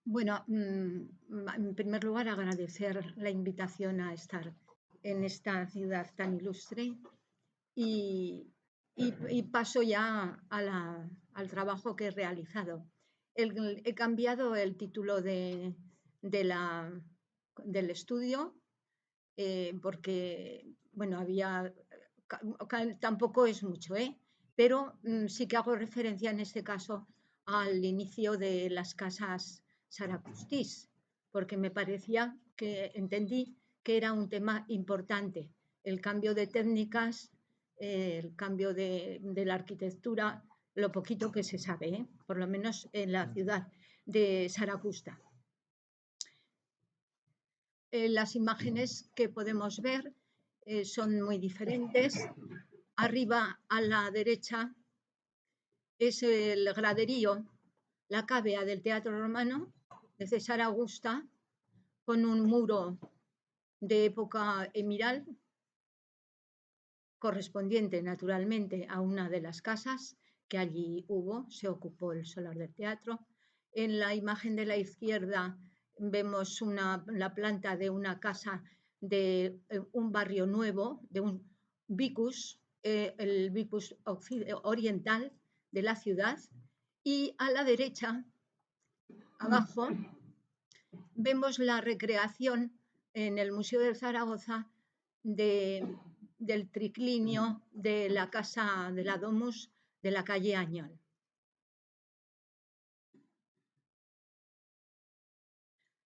Bueno, en primer lugar, agradecer la invitación a estar en esta ciudad tan ilustre y, y paso ya al trabajo que he realizado. He cambiado el título de la, del estudio porque, bueno, tampoco es mucho, pero sí que hago referencia en este caso al inicio de las casas Saracustís, porque me parecía que entendí que era un tema importante, el cambio de técnicas, el cambio de la arquitectura, lo poquito que se sabe, por lo menos en la ciudad de Saracusta. Las imágenes que podemos ver son muy diferentes. Arriba a la derecha es el graderío, la cavea del Teatro Romano de César Augusta, con un muro de época emiral, correspondiente naturalmente a una de las casas que allí hubo, se ocupó el solar del teatro. En la imagen de la izquierda vemos la planta de una casa de un barrio nuevo, de un vicus, el vicus oriental de la ciudad, y a la derecha, abajo, vemos la recreación en el Museo de Zaragoza del triclinio de la casa de la Domus de la calle Añón.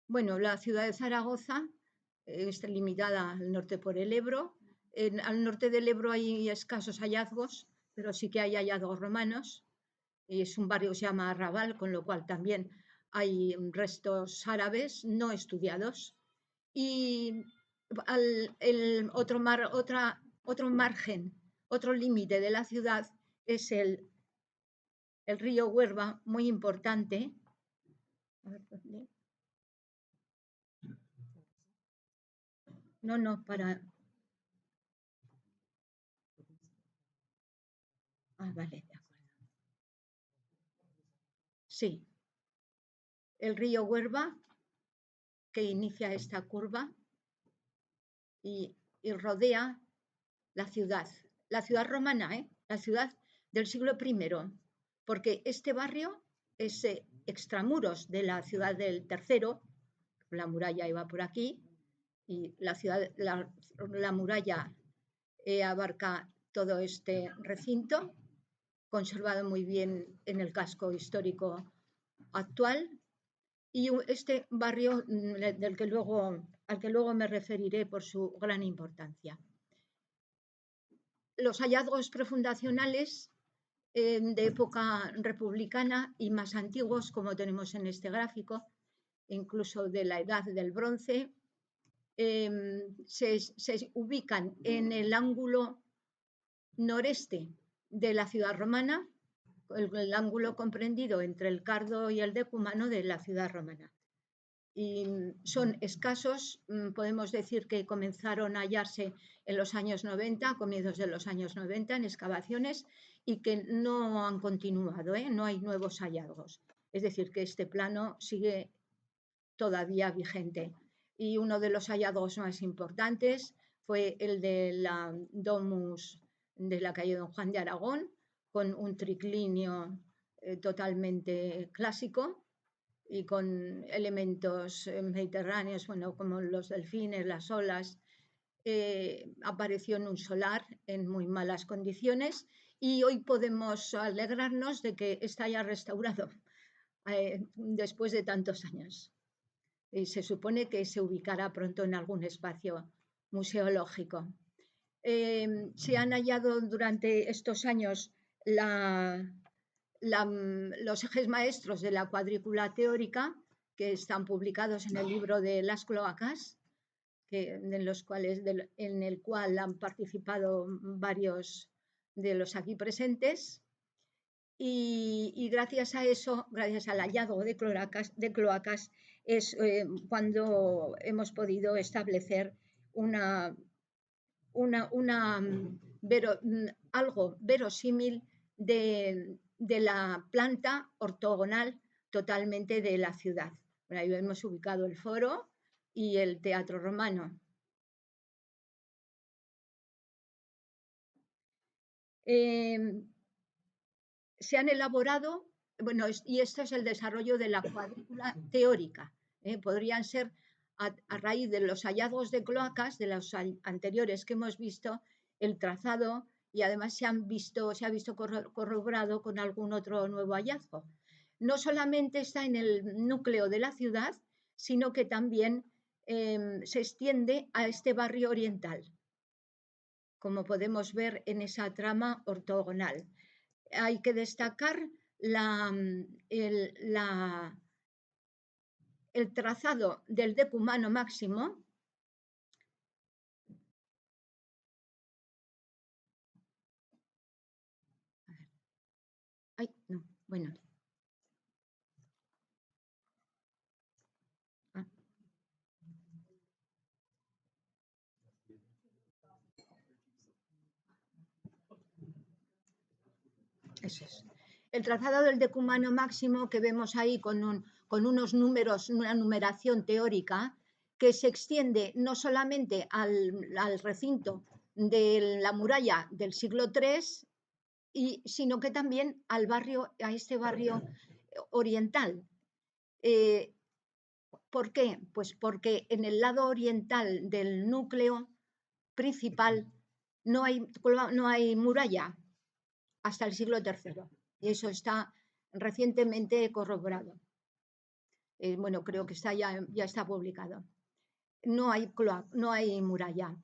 Bueno, la ciudad de Zaragoza está limitada al norte por el Ebro. Al norte del Ebro hay escasos hallazgos, pero sí que hay hallazgos romanos. Y es un barrio que se llama Arrabal, con lo cual también hay restos árabes no estudiados. Y otro margen, otro límite de la ciudad es el río Huerva, muy importante. A ver, no, para... vale, de acuerdo. Sí, el río Huerva, que inicia esta curva y rodea la ciudad romana, la ciudad del siglo I, porque este barrio es extramuros de la ciudad del tercero, la muralla iba por aquí, y la muralla abarca todo este recinto, conservado muy bien en el casco histórico actual, y este barrio al que luego me referiré por su gran importancia. Los hallazgos prefundacionales de época republicana y más antiguos, como tenemos en este gráfico, incluso de la Edad del Bronce, se ubican en el ángulo noreste de la ciudad romana, el ángulo comprendido entre el Cardo y el Decúmano de la ciudad romana. Y son escasos, podemos decir que comenzaron a hallarse en los años 90, comienzos de los años 90, en excavaciones, y que no han continuado, no hay nuevos hallazgos. Es decir, que este plano sigue todavía vigente. Y uno de los hallazgos más importantes fue el de la Domus de la calle Don Juan de Aragón, con un triclinio totalmente clásico y con elementos mediterráneos, bueno, como los delfines, las olas. Apareció en un solar en muy malas condiciones y hoy podemos alegrarnos de que está ya restaurado después de tantos años. Y se supone que se ubicará pronto en algún espacio museológico. Se han hallado durante estos años los ejes maestros de la cuadrícula teórica, que están publicados en el libro de las cloacas, en el cual han participado varios de los aquí presentes. Y gracias a eso, gracias al hallazgo de cloacas, es cuando hemos podido establecer algo verosímil de la planta ortogonal totalmente de la ciudad. Por ahí hemos ubicado el foro y el Teatro Romano. Se han elaborado, bueno, y esto es el desarrollo de la cuadrícula teórica. Podrían ser a raíz de los hallazgos de cloacas, de los anteriores que hemos visto, el trazado, y además se ha visto corroborado con algún otro nuevo hallazgo. No solamente está en el núcleo de la ciudad, sino que también se extiende a este barrio oriental, como podemos ver en esa trama ortogonal. Hay que destacar el trazado del decumano máximo. Ay, no, bueno. Ah. Eso es. El trazado del decumano máximo que vemos ahí con unos números, una numeración teórica, que se extiende no solamente al recinto de la muralla del siglo III, sino que también a este barrio oriental. ¿Por qué? Pues porque en el lado oriental del núcleo principal no hay muralla hasta el siglo III, y eso está recientemente corroborado. Bueno, creo que ya está publicado. No hay muralla.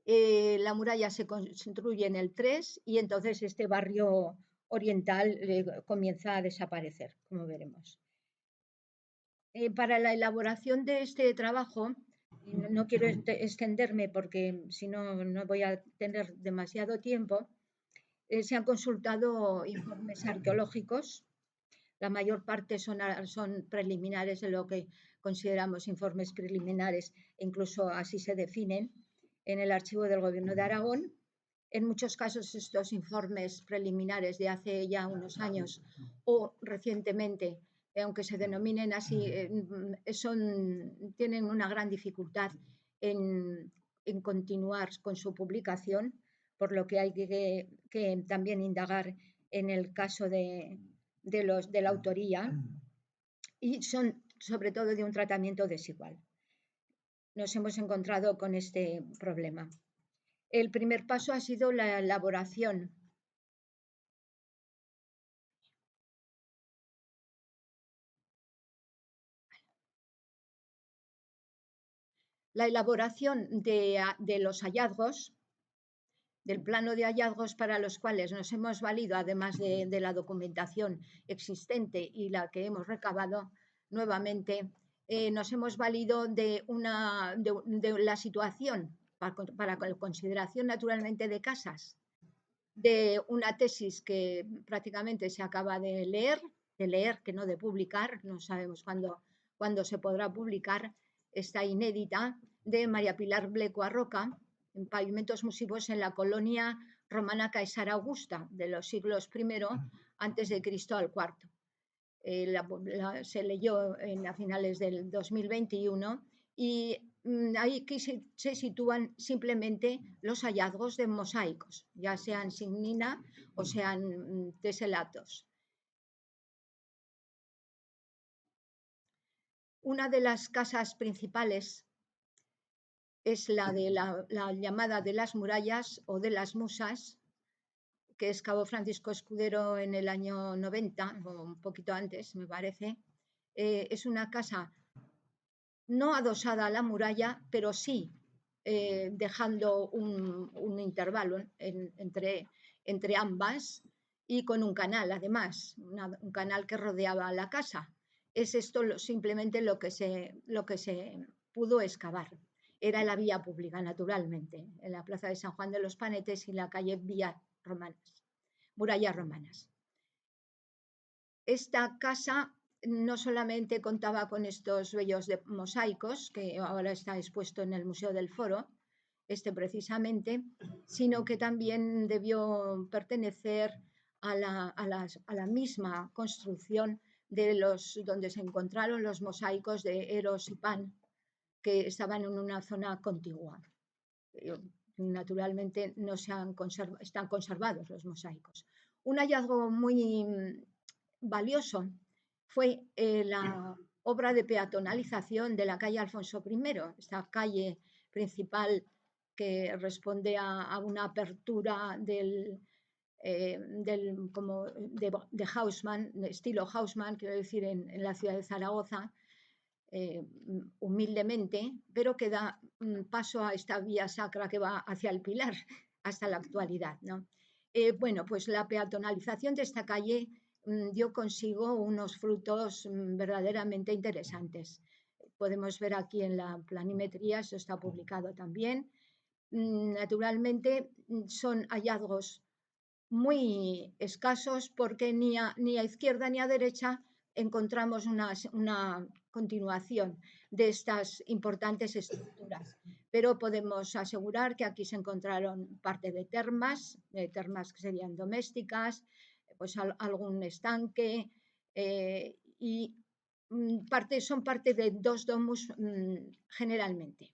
La muralla se construye en el III y entonces este barrio oriental comienza a desaparecer, como veremos. Para la elaboración de este trabajo, no quiero extenderme porque si no, no voy a tener demasiado tiempo, se han consultado informes arqueológicos. La mayor parte son preliminares, de lo que consideramos informes preliminares, e incluso así se definen en el archivo del Gobierno de Aragón. En muchos casos estos informes preliminares de hace ya unos años o recientemente, aunque se denominen así, tienen una gran dificultad en continuar con su publicación, por lo que hay que también indagar en el caso de la autoría, y son sobre todo de un tratamiento desigual. Nos hemos encontrado con este problema. El primer paso ha sido la elaboración de los hallazgos, del plano de hallazgos, para los cuales nos hemos valido, además de la documentación existente y la que hemos recabado nuevamente, nos hemos valido de la situación para consideración naturalmente de casas, de una tesis que prácticamente se acaba de leer, que no de publicar, no sabemos cuándo se podrá publicar, está inédita, de María Pilar Bleco Arroca, en pavimentos musivos en la colonia romana Caesar Augusta, de los siglos I antes de Cristo al IV. Se leyó a finales del 2021 y ahí se sitúan simplemente los hallazgos de mosaicos, ya sean signina o sean teselatos. Una de las casas principales es la de la llamada de las murallas o de las musas, que excavó Francisco Escudero en el año 90, o un poquito antes, me parece. Es una casa no adosada a la muralla, pero sí dejando un intervalo entre ambas, y con un canal, además, un canal que rodeaba la casa. Es esto simplemente lo que se pudo excavar. Era la vía pública, naturalmente, en la plaza de San Juan de los Panetes y la calle Murallas Romanas. Esta casa no solamente contaba con estos bellos mosaicos, que ahora está expuesto en el Museo del Foro, precisamente, sino que también debió pertenecer a la misma construcción donde se encontraron los mosaicos de Eros y Pan, que estaban en una zona contigua. Naturalmente no están conservados los mosaicos. Un hallazgo muy valioso fue la obra de peatonalización de la calle Alfonso I, esta calle principal que responde a una apertura como de Haussmann, de estilo Haussmann, quiero decir, en la ciudad de Zaragoza, humildemente, pero que da paso a esta vía sacra que va hacia el Pilar hasta la actualidad, ¿no? Bueno, pues la peatonalización de esta calle dio consigo unos frutos verdaderamente interesantes. Podemos ver aquí en la planimetría, eso está publicado también. Naturalmente son hallazgos muy escasos porque ni a izquierda ni a derecha encontramos una continuación de estas importantes estructuras. Pero podemos asegurar que aquí se encontraron parte de termas que serían domésticas, pues algún estanque y son parte de dos domus generalmente,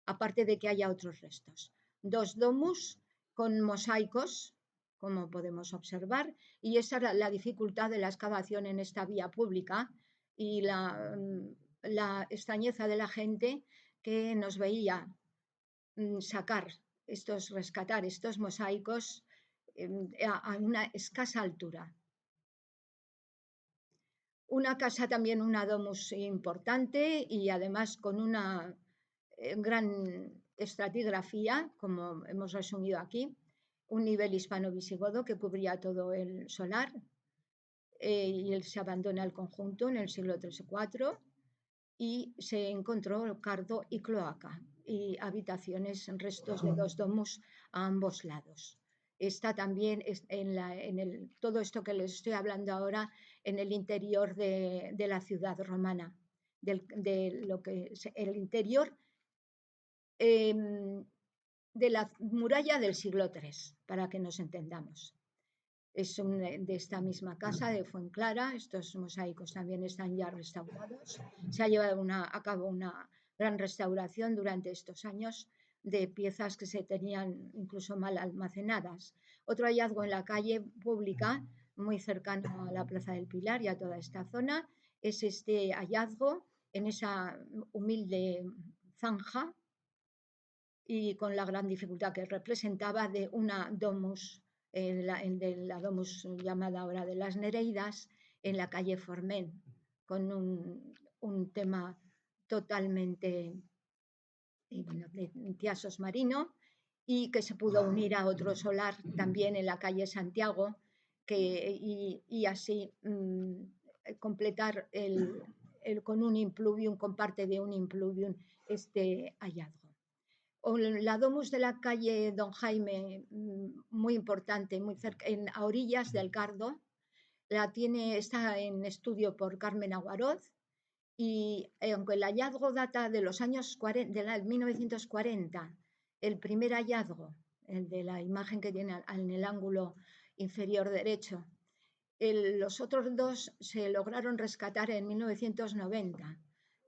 aparte de que haya otros restos. Dos domus con mosaicos, como podemos observar, y esa era la dificultad de la excavación en esta vía pública y la extrañeza de la gente que nos veía rescatar estos mosaicos a una escasa altura. Una casa también, una domus importante y además con una gran estratigrafía, como hemos resumido aquí, un nivel hispano-visigodo que cubría todo el solar y él se abandona el conjunto en el siglo III o IV y se encontró cardo y cloaca y habitaciones, restos de dos domus a ambos lados. Está también todo esto que les estoy hablando ahora en el interior de la ciudad romana, de lo que es el interior de la muralla del siglo III, para que nos entendamos. Es de esta misma casa de Fuenclara. Estos mosaicos también están ya restaurados. Se ha llevado a cabo una gran restauración durante estos años de piezas que se tenían incluso mal almacenadas. Otro hallazgo en la calle pública, muy cercano a la Plaza del Pilar y a toda esta zona, es este hallazgo en esa humilde zanja y con la gran dificultad que representaba de una domus, de la domus llamada ahora de las Nereidas, en la calle Forment, con un tema totalmente de tiasos marino y que se pudo unir a otro solar también en la calle Santiago y así completar con un impluvium, con parte de un impluvium, este hallazgo. La domus de la calle Don Jaime, muy importante, muy cerca, a orillas del Cardo, está en estudio por Carmen Aguaroz y aunque el hallazgo data de los años 1940, el primer hallazgo, el de la imagen que tiene en el ángulo inferior derecho, los otros dos se lograron rescatar en 1990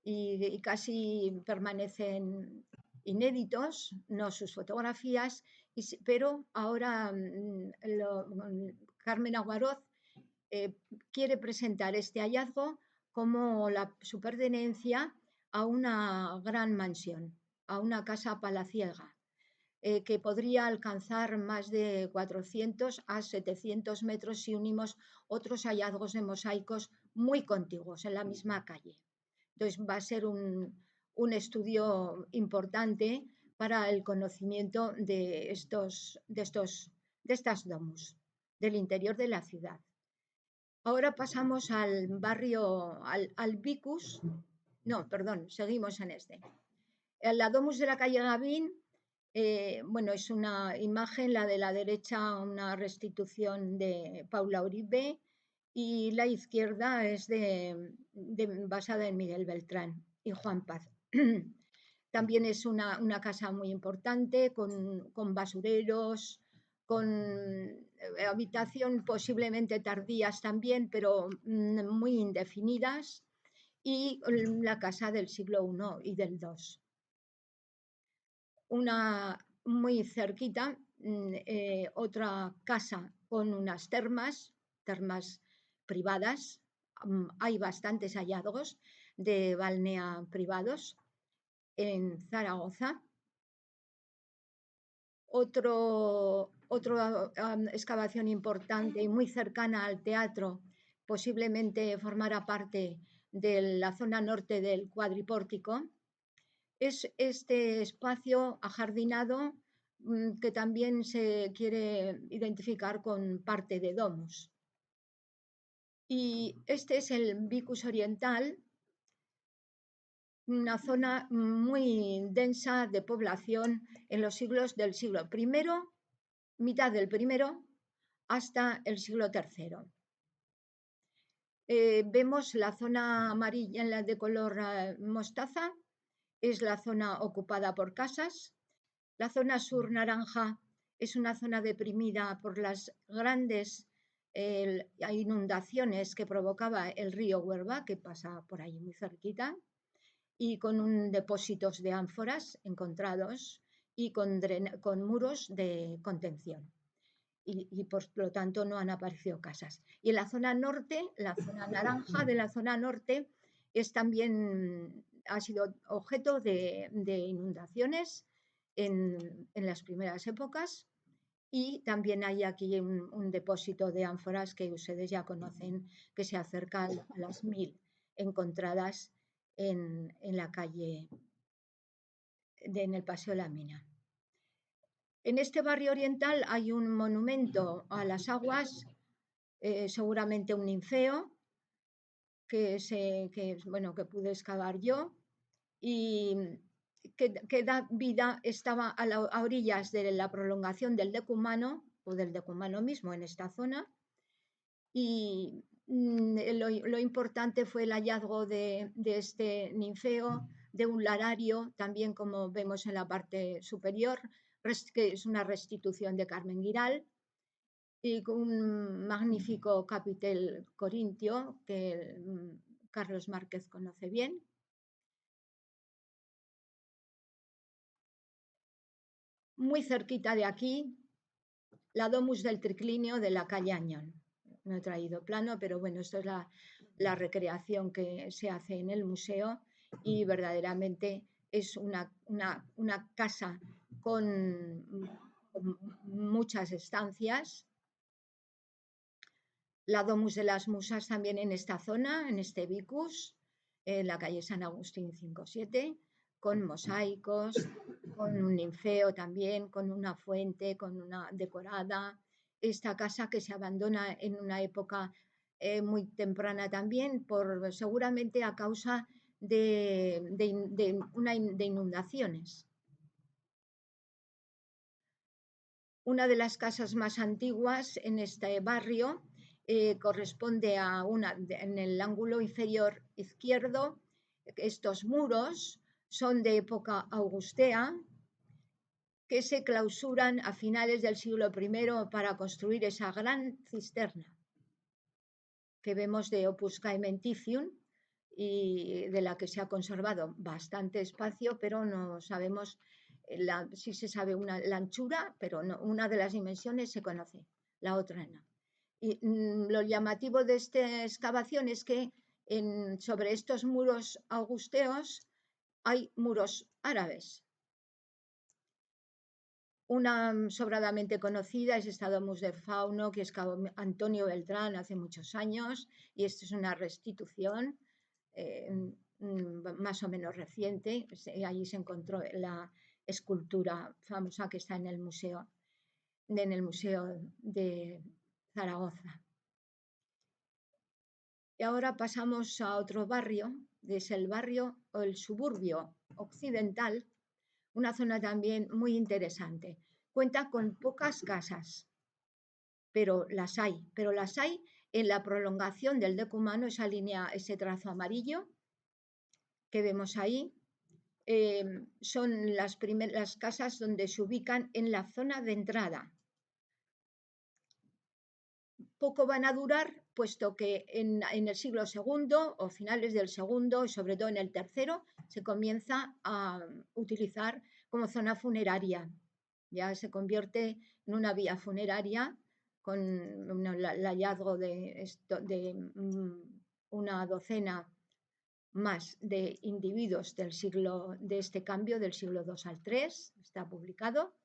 y casi permanecen inéditos, no sus fotografías, pero ahora Carmen Aguaroz quiere presentar este hallazgo como su pertenencia a una gran mansión, a una casa palaciega, que podría alcanzar más de 400 a 700 metros si unimos otros hallazgos de mosaicos muy contiguos en la misma calle. Entonces va a ser un estudio importante para el conocimiento de estas domus del interior de la ciudad. Ahora pasamos al barrio, al Vicus. No, perdón, seguimos en este. La domus de la calle Gavín, bueno, es una imagen, la de la derecha, una restitución de Paula Uribe, y la izquierda es basada en Miguel Beltrán y Juan Paz. También es una casa muy importante con basureros, con habitación posiblemente tardías también, pero muy indefinidas, y la casa del siglo I y del II. Una muy cerquita, otra casa con unas termas privadas. Hay bastantes hallazgos de balnea privados en Zaragoza. Otra excavación importante y muy cercana al teatro, posiblemente formara parte de la zona norte del cuadripórtico, es este espacio ajardinado que también se quiere identificar con parte de domus. Y este es el Vicus Oriental, una zona muy densa de población en los siglos del siglo I, mitad del primero, hasta el siglo III. Vemos la zona amarilla, la de color mostaza, es la zona ocupada por casas. La zona sur naranja es una zona deprimida por las grandes inundaciones que provocaba el río Huelva, que pasa por ahí muy cerquita, y con depósitos de ánforas encontrados y con muros de contención. Y por lo tanto no han aparecido casas. Y en la zona norte, la zona naranja de la zona norte, también ha sido objeto de inundaciones en las primeras épocas, y también hay aquí un depósito de ánforas que ustedes ya conocen, que se acerca a las 1000 encontradas en la calle, en el Paseo de la Mina. En este barrio oriental hay un monumento a las aguas, seguramente un ninfeo, que pude excavar yo, y que da vida, estaba a orillas de la prolongación del decumano, o del decumano mismo en esta zona, y lo importante fue el hallazgo de este ninfeo, de un larario, también como vemos en la parte superior, que es una restitución de Carmen Giral, y con un magnífico capitel corintio que Carlos Márquez conoce bien. Muy cerquita de aquí, la Domus del Triclinio de la calle Añón. No he traído plano, pero bueno, esto es la recreación que se hace en el museo, y verdaderamente es una casa con muchas estancias. La Domus de las Musas también en esta zona, en este Vicus, en la calle San Agustín 57, con mosaicos, con un ninfeo también, con una fuente, con una decorada. Esta casa que se abandona en una época muy temprana también, seguramente a causa de inundaciones. Una de las casas más antiguas en este barrio corresponde a en el ángulo inferior izquierdo. Estos muros son de época augustea, que se clausuran a finales del siglo I para construir esa gran cisterna que vemos de Opus Caementicium, y de la que se ha conservado bastante espacio, pero no sabemos, sí se sabe la anchura, pero no, una de las dimensiones se conoce, la otra no. Y lo llamativo de esta excavación es que sobre estos muros augusteos hay muros árabes. Una sobradamente conocida es esta Domus de Fauno, que excavó Antonio Beltrán hace muchos años, y esto es una restitución más o menos reciente. Allí se encontró la escultura famosa que está en el museo de Zaragoza. Y ahora pasamos a otro barrio, es el barrio o el suburbio occidental, una zona también muy interesante. Cuenta con pocas casas, pero las hay en la prolongación del decumano, esa línea, ese trazo amarillo que vemos ahí. Son las casas donde se ubican en la zona de entrada. poco van a durar, puesto que en el siglo II o finales del segundo y sobre todo en el tercero se comienza a utilizar como zona funeraria. Ya se convierte en una vía funeraria con el hallazgo de una docena más de individuos de este cambio del siglo II al III, está publicado.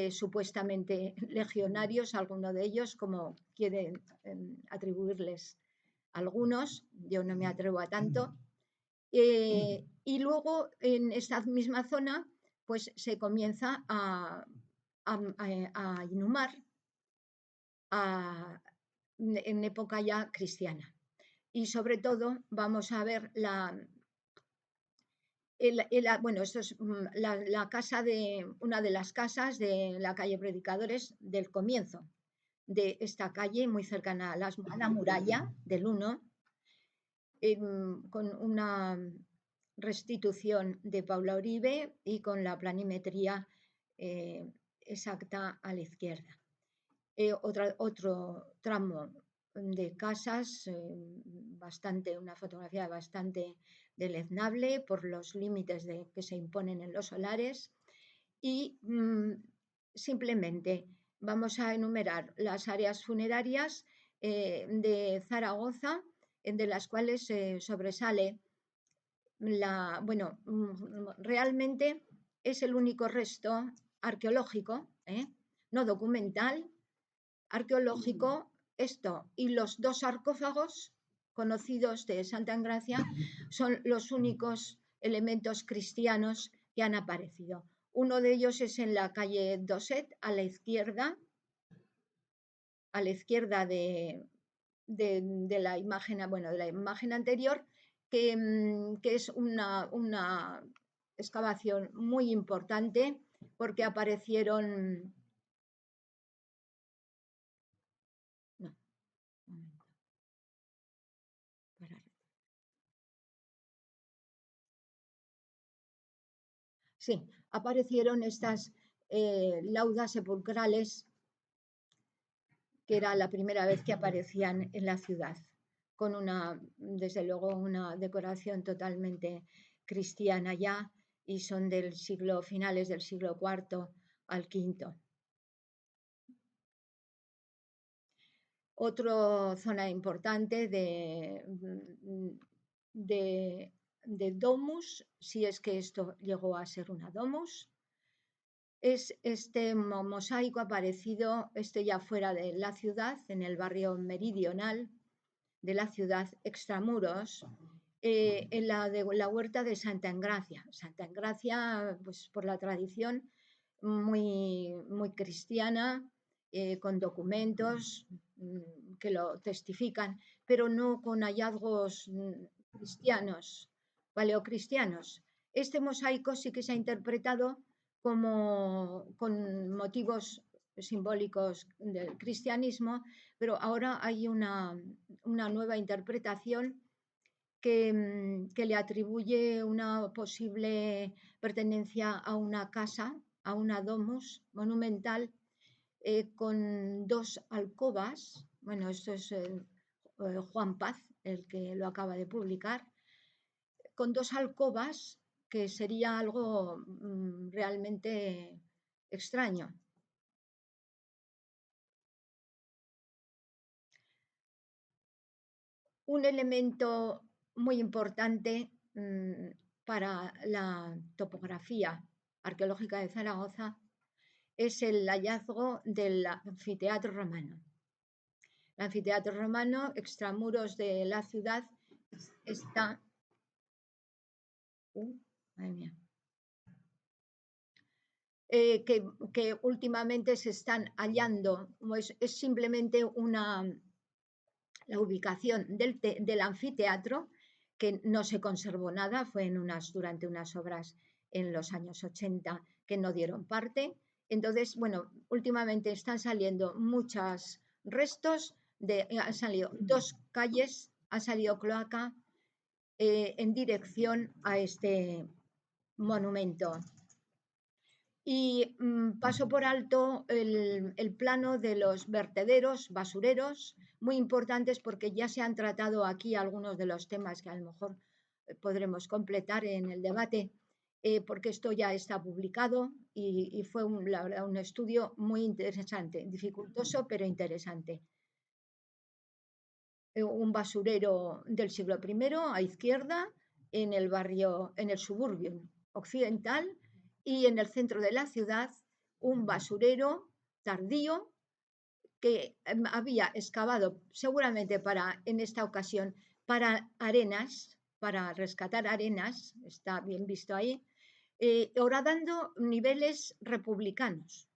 Supuestamente legionarios, algunos de ellos, como quieren atribuirles algunos, yo no me atrevo a tanto. Y luego en esta misma zona pues se comienza a inhumar en época ya cristiana. Y sobre todo vamos a ver bueno, esto es la casa una de las casas de la calle Predicadores del comienzo de esta calle, muy cercana a la muralla del 1, con una restitución de Paula Oribe y con la planimetría exacta a la izquierda. Otro tramo de casas, una fotografía bastante deleznable por los límites que se imponen en los solares, y simplemente vamos a enumerar las áreas funerarias de Zaragoza, de las cuales sobresale realmente es el único resto arqueológico, no documental, arqueológico, esto y los 2 sarcófagos conocidos de Santa Engracia son los únicos elementos cristianos que han aparecido. Uno de ellos es en la calle Doset, a la izquierda de la imagen, de la imagen anterior, que es una excavación muy importante porque aparecieron. No, un momento. Sí, aparecieron estas laudas sepulcrales, que era la primera vez que aparecían en la ciudad, con desde luego, una decoración totalmente cristiana ya, y son finales del siglo IV al V. Otra zona importante de domus, si es que esto llegó a ser una domus, es este mosaico aparecido, ya fuera de la ciudad, en el barrio meridional de la ciudad, extramuros, en la huerta de Santa Engracia. Santa Engracia, pues por la tradición muy, muy cristiana, con documentos que lo testifican, pero no con hallazgos cristianos, paleocristianos. Este mosaico sí que se ha interpretado con motivos simbólicos del cristianismo, pero ahora hay una nueva interpretación que le atribuye una posible pertenencia a una casa, a una domus monumental, con 2 alcobas. Bueno, esto es Juan Paz, el que lo acaba de publicar, con 2 alcobas, que sería algo realmente extraño. Un elemento muy importante para la topografía arqueológica de Zaragoza es el hallazgo del anfiteatro romano. El anfiteatro romano, extramuros de la ciudad, está. Madre mía. Que últimamente se están hallando, es simplemente la ubicación del anfiteatro, que no se conservó nada, fue durante unas obras en los años 80 que no dieron parte. Entonces, bueno, últimamente están saliendo muchos restos, han salido 2 calles, ha salido cloaca en dirección a este monumento. Y paso por alto el plano de los vertederos, basureros, muy importantes porque ya se han tratado aquí algunos de los temas que a lo mejor podremos completar en el debate, porque esto ya está publicado y fue la verdad, un estudio muy interesante, dificultoso pero interesante. Un basurero del siglo I a izquierda en el barrio, en el suburbio occidental, y en el centro de la ciudad un basurero tardío que había excavado seguramente para, en esta ocasión, para arenas, para rescatar arenas, está bien visto ahí, ahora dando niveles republicanos.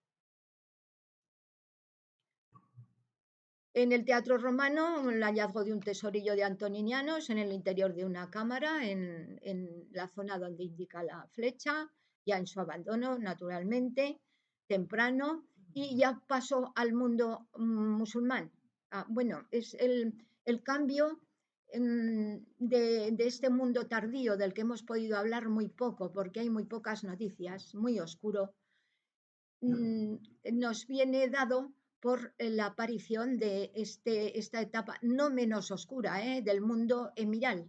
En el Teatro Romano, el hallazgo de un tesorillo de antoninianos en el interior de una cámara, en la zona donde indica la flecha, ya en su abandono, naturalmente, temprano, y ya pasó al mundo musulmán. Bueno, es el cambio de este mundo tardío del que hemos podido hablar muy poco, porque hay muy pocas noticias, muy oscuro, nos viene dado por la aparición de esta etapa no menos oscura del mundo emiral.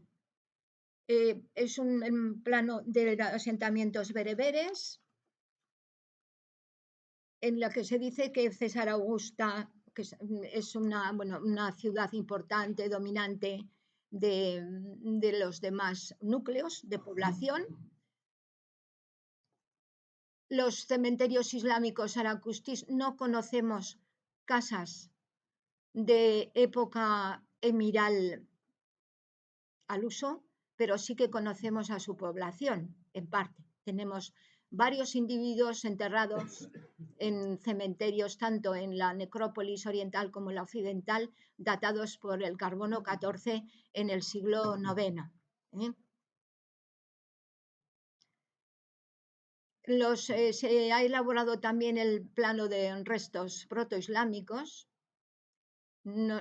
Es un plano de asentamientos bereberes en la que se dice que César Augusta, que es una ciudad importante, dominante de los demás núcleos de población. Los cementerios islámicos arakustis no conocemos casas de época emiral al uso, pero sí que conocemos a su población, en parte. Tenemos varios individuos enterrados en cementerios, tanto en la necrópolis oriental como en la occidental, datados por el carbono 14 en el siglo IX. Se ha elaborado también el plano de restos protoislámicos,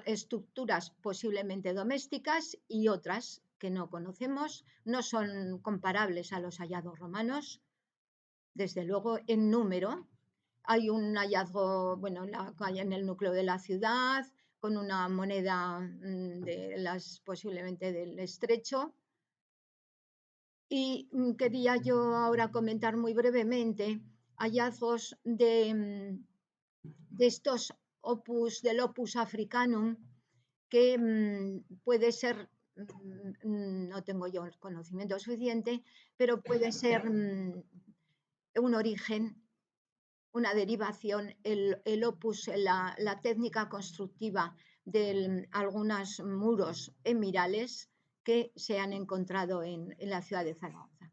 estructuras posiblemente domésticas y otras que no conocemos, no son comparables a los hallazgos romanos, desde luego en número. Hay un hallazgo, bueno, en el núcleo de la ciudad, con una moneda posiblemente del estrecho. Y quería yo ahora comentar muy brevemente hallazgos de estos del opus africanum, que puede ser, no tengo yo el conocimiento suficiente, pero puede ser un origen, una derivación, el opus, la técnica constructiva de algunos muros emirales que se han encontrado en la ciudad de Zaragoza.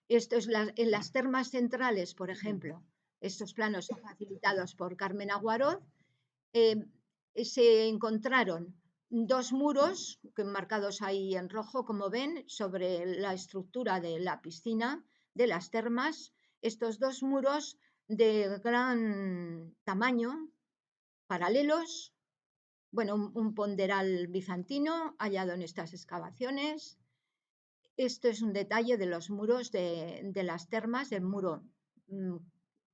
Esto es en las termas centrales, por ejemplo, estos planos son facilitados por Carmen Aguarot. Se encontraron dos muros marcados ahí en rojo, como ven, sobre la estructura de la piscina de las termas. Estos dos muros de gran tamaño, paralelos, bueno, un ponderal bizantino hallado en estas excavaciones. Esto es un detalle de los muros de las termas. El muro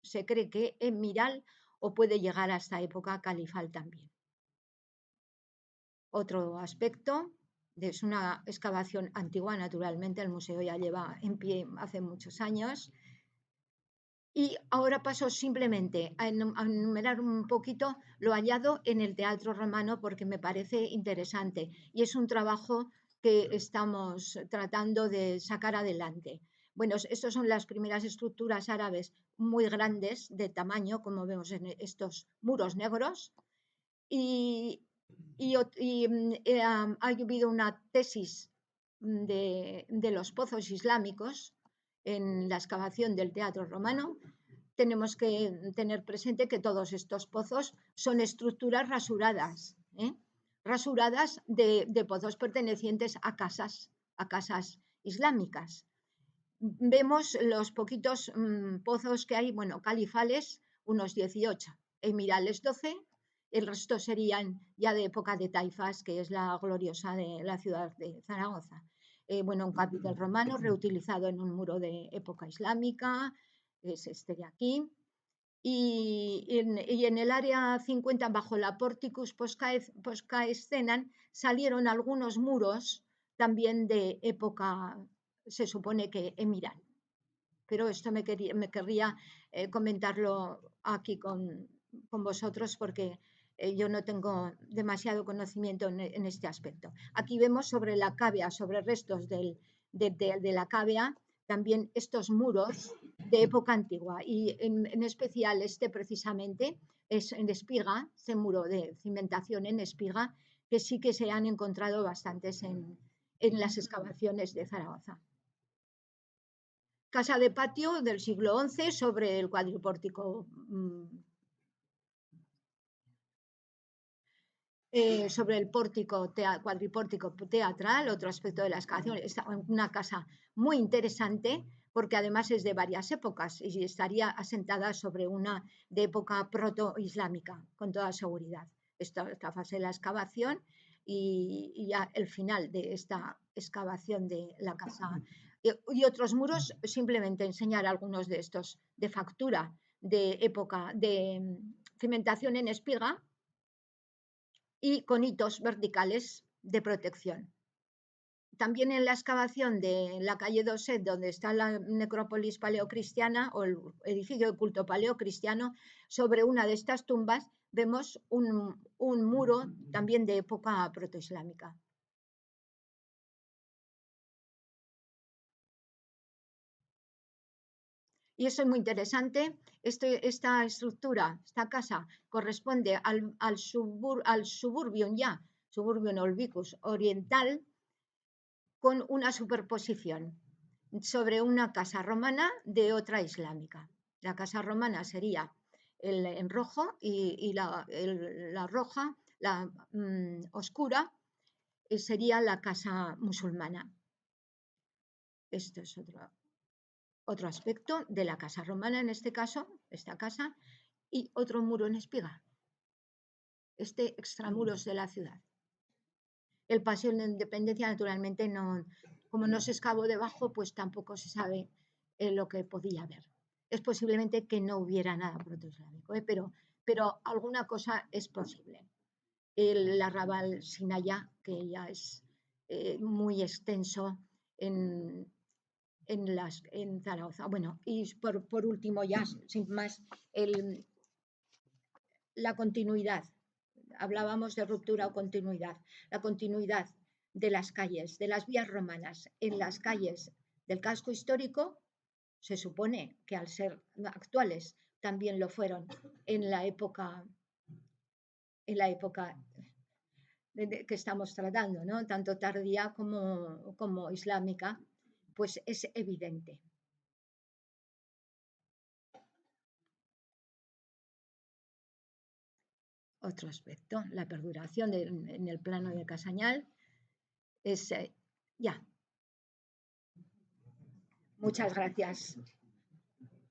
se cree que emiral o puede llegar hasta época califal también. Otro aspecto, es una excavación antigua, naturalmente, el museo ya lleva en pie hace muchos años. Y ahora paso simplemente a enumerar un poquito lo hallado en el Teatro Romano, porque me parece interesante y es un trabajo que estamos tratando de sacar adelante. Bueno, estas son las primeras estructuras árabes muy grandes de tamaño, como vemos en estos muros negros, y ha habido una tesis de los pozos islámicos en la excavación del Teatro Romano. Tenemos que tener presente que todos estos pozos son estructuras rasuradas, rasuradas de pozos pertenecientes a casas islámicas. Vemos los poquitos pozos que hay, bueno, califales, unos 18, emirales 12, el resto serían ya de época de taifas, que es la gloriosa de la ciudad de Zaragoza. Bueno, un capitel romano reutilizado en un muro de época islámica, es este de aquí. Y en el área 50, bajo la Porticus Poscaescenan, salieron algunos muros también de época, se supone que emirán. Pero esto me querría comentarlo aquí con vosotros, porque yo no tengo demasiado conocimiento en este aspecto. Aquí vemos sobre la cávea, sobre restos de la cávea, también estos muros de época antigua, y en especial este precisamente es en espiga, este muro de cimentación en espiga, que sí que se han encontrado bastantes en las excavaciones de Zaragoza. Casa de patio del siglo XI sobre el cuadripórtico, sobre el cuadripórtico teatral, otro aspecto de la excavación. Es una casa muy interesante porque además es de varias épocas y estaría asentada sobre una de época proto-islámica, con toda seguridad. Esta fase de la excavación y ya el final de esta excavación de la casa. Y otros muros, simplemente enseñar algunos de estos de factura de época de cimentación en espiga y con hitos verticales de protección. También en la excavación de la calle Doset, donde está la necrópolis paleocristiana o el edificio de culto paleocristiano, sobre una de estas tumbas vemos un muro también de época protoislámica. Y eso es muy interesante. Esta estructura, esta casa, corresponde al suburbium orbicus oriental, con una superposición sobre una casa romana de otra islámica. La casa romana sería en rojo y la roja, la oscura, sería la casa musulmana. Esto es otro aspecto de la casa romana, en este caso, esta casa, y otro muro en espiga, extramuros de la ciudad. El Paseo de la Independencia, naturalmente, como no se excavó debajo, pues tampoco se sabe lo que podía haber. Es posiblemente que no hubiera nada protoislámico, pero alguna cosa es posible. El arrabal Sinaya, que ya es muy extenso en Zaragoza. Bueno, y por último, ya sin más, la continuidad. Hablábamos de ruptura o continuidad. La continuidad de las calles, de las vías romanas en las calles del casco histórico, se supone que al ser actuales también lo fueron en la época que estamos tratando, ¿no? Tanto tardía como islámica, pues es evidente. Otro aspecto, la perduración en el plano de Casañal es ya. Muchas gracias.